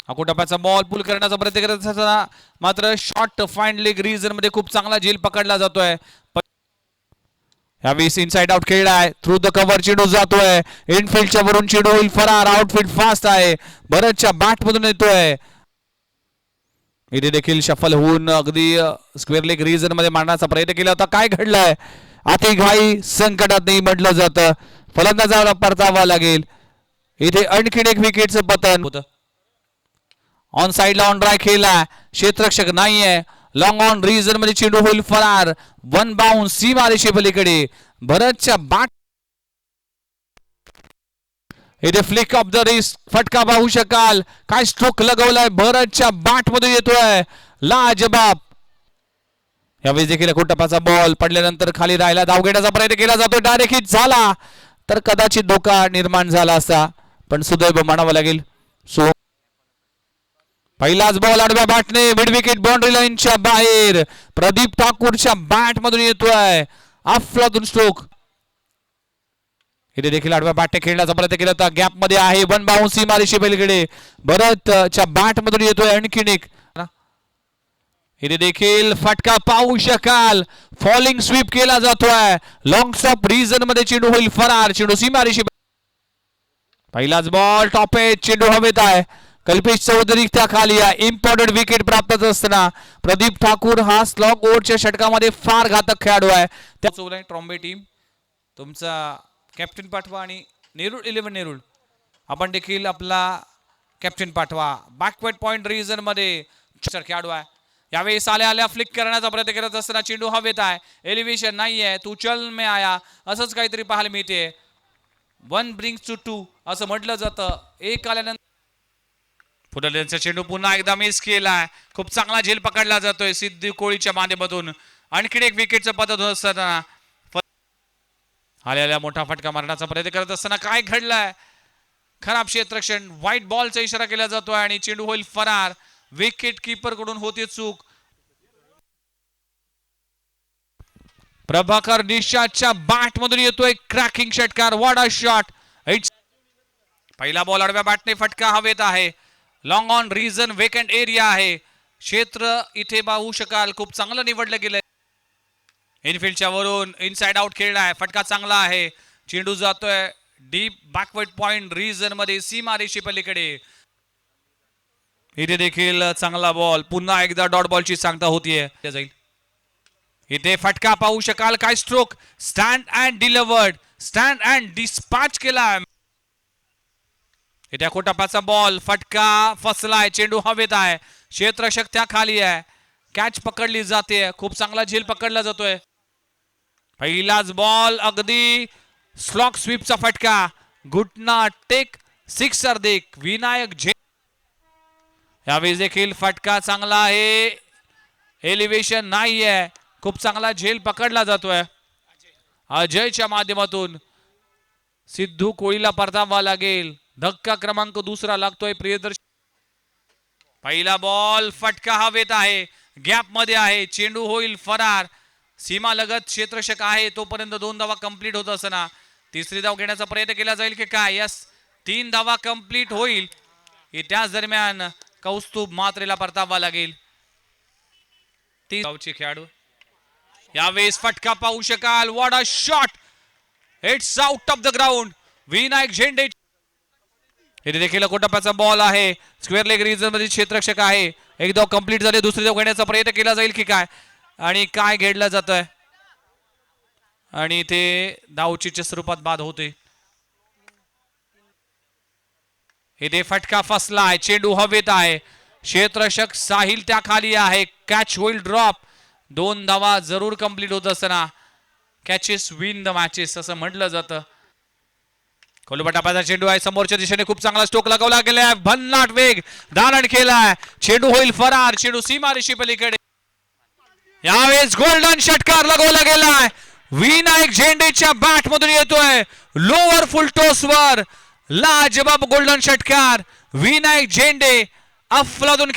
अकोटप्याचा ball पुल करण्याचा प्रयत्न करत असताना मात्र शॉट फाइंड लेग रीजन मध्ये खूप चांगला झेल पकडला जातोय. यावेळी इनसाइड आउट खेळलाय, थ्रू द कव्हर चेंडू जातोय, इनफिल्डच्या वरून चेंडू होईल फरार. आउटफील्ड फास्ट आहे, भरतच्या बॅट मधून येतोय. इथे देखील शफल होऊन अगदी स्क्वेअर लेग रीजन मध्ये मारण्याचा प्रयत्न केला होता. काय घडलंय? अति घाई संकटात नाही म्हटलं जातं. फलंदाजाला परतावा लागेल. इथे आणखीन एक विकेटचं पतन होतं. ऑन साइडला ऑन ड्राय खेळला, क्षेत्ररक्षक नाहीये. लॉंग ऑन रीजन मध्ये चेंडू होईल फरार. वन बाउंस सीमा रेषे पलीकडे भरतच्या बॅट. इथे फ्लिक ऑफ द रिस्ट फटका पाहू शकाल. काय स्ट्रोक लगवलाय, भरतच्या बॅट मध्ये येतोय. लाजबाब. यावेळी देखील अकोटप्याचा बॉल पडल्यानंतर खाली राहिला, धाव घेण्याचा प्रयत्न केला जातो. डायरेक्ट हिट झाला तर कदाचित धोका निर्माण झाला असता, पण सुदैव म्हणावं लागेल. सो पहिलाच बॉल आडव्या बॅटने मिड विकेट बाउंड्री लाईनच्या बाहेर प्रदीप ठाकूरच्या बॅट मधून येतोय. अफलातून स्ट्रोक. इथे देखील आडव्या बॅटने खेळण्याचा प्रयत्न केला होता. गॅप मध्ये आहे, वन बाउंस सीमा रेषे पलीकडे भरतच्या बॅट मधून येतोय आणखीन एक. इथे देखील फटका पाहू शकाल. फॉलिंग स्वीप केला जातोय. लॉंग स्टॉप रीजन मध्ये चेंडू होईल फरार. चेंडू सीमा रेषे. पहिलाच बॉल टॉप एज, चेंडू हवेत आहे. कल्पेश चौधरी त्या खाली आहे. इम्पॉर्टंट विकेट प्राप्त असताना प्रदीप ठाकूर हा स्लॉग ओव्हरच्या षटकामध्ये फार घातक खेळाडू आहे. त्या ट्रॉम्बे टीम तुमचा कॅप्टन पाठवा आणि नेरूळ 11 नेरूळ आपण देखील आपला कॅप्टन पाठवा. बॅकवर्ड पॉइंट रीजन मध्ये खेळाडू आहे. यावेळी साल्या आल्या फ्लिक करण्याचा प्रयत्न करत असताना चेंडू हवेत आहे. एलिव्हेशन नाहीये. तू चल में आया असंच काहीतरी पाहायला मिळते. वन ब्रिंग्स टू टू असं म्हटलं जातं. एक आल्यानंतर पुढे चेंडू पुन्हा एकदा मिस केलाय. खूप चांगला झेल पकडला जातोय सिद्धू कोळीच्या माध्यमातून. आणखीन एक विकेटचं पतन होत असताना आल्याला मोठा फटका मारण्याचा प्रयत्न करत असताना काय घडलंय? खराब क्षेत्ररक्षण. व्हाईट बॉलचा इशारा केला जातोय आणि चेंडू होईल फरार. विकेट कीपर कडून होते चूक. प्रभाकर निषादच्या बॅट मधून येतोय क्रॅकिंग षटकार. What a shot. पहिला बॉल आडव्या बॅटने फटका हवेत आहे. Long on region vacant area आहे. क्षेत्र इथे पाहू शकाल खूप चांगलं निवडलं गेलंय. इनफिल्डच्या वरून इनसाइड आउट खेळलाय. फटका चांगला आहे. चेंडू जातोय डीप बॅकवर्ड पॉइंट रीजन मध्ये सीमा रेषे पलीकडे. इथे देखील चांगला बॉल. पुन्हा एकदा डॉट बॉलची सांगता होतीये. जाईल इथे फटका पाहू शकाल. काय stroke. Stand and delivered. Stand and dispatch केला. इथे अकोटप्याचा बॉल. फटका फसलाय. चेंडू हवेत आहे. क्षेत्ररक्षक त्या खाली आहे. कॅच पकडली जाते. खूप चांगला झेल पकडला जातोय. पहिलाच बॉल अगदी स्लॉक स्वीपचा फटका. घुटना टेक सिक्सर देख विनायक झेंडे. यावेळी देखील फटका चांगला आहे. एलिव्हेशन नाहीये. खूप चांगला झेल पकडला जातोय. अजयच्या माध्यमातून सिद्धू कोळीला परतावा लागेल. धक्का क्रमांक दुसरा लागतोय प्रियदर्शन. पहिला बॉल फटका हवेत आहे. गॅप मध्ये आहे. चेंडू होईल फरार. सीमा लगत क्षेत्ररक्षक आहे तोपर्यंत 2 धावा कंप्लीट होत असताना तिसरी धाव घेण्याचा प्रयत्न केला जाईल की काय? यस, 3 धावा कंप्लीट होईल. त्याच दरम्यान कौस्तुभ मात्रेला परतावा लागेल. 3 धावचे खेळाडू. यावेळेस फटका पाहू शकाल. What a shot. It's out of the ground. Vinayak झेंडे. इथे देखील अकोटप्याचा बॉल आहे. स्क्वेअर लेग रीजन मध्ये क्षेत्ररक्षक आहे. एक धाव कंप्लीट झाले. दुसरी धाव घेण्याचा प्रयत्न केला जाईल की काय? आणि काय घेतलं जात आहे आणि ते धावचीच्या स्वरूपात बाद होते. इथे फटका फसलाय. चेंडू हवेत आहे. क्षेत्ररक्षक साहिल त्या खाली आहे. कॅच होईल ड्रॉप. 2 धावा जरूर कंप्लीट होत असताना कॅचेस विन द मॅचेस असं म्हटलं जातं. कोलबटापाचा चेंडू आहे. समोरच्या दिशेने खूप चांगला स्ट्रोक लगावला गेलाय. भन्नाट वेग दालन केलाय. चेंडू होईल फरार. चेंडू सीमा रेषे पलीकडे. यावेळेस गोल्डन षटकार लगवला गेलाय. विनायक झेंडेच्या बॅट मधून येतोय लोअर फुल टॉस वर. लाजबाब गोल्डन षटकार. विनायक झेंडे अफलातून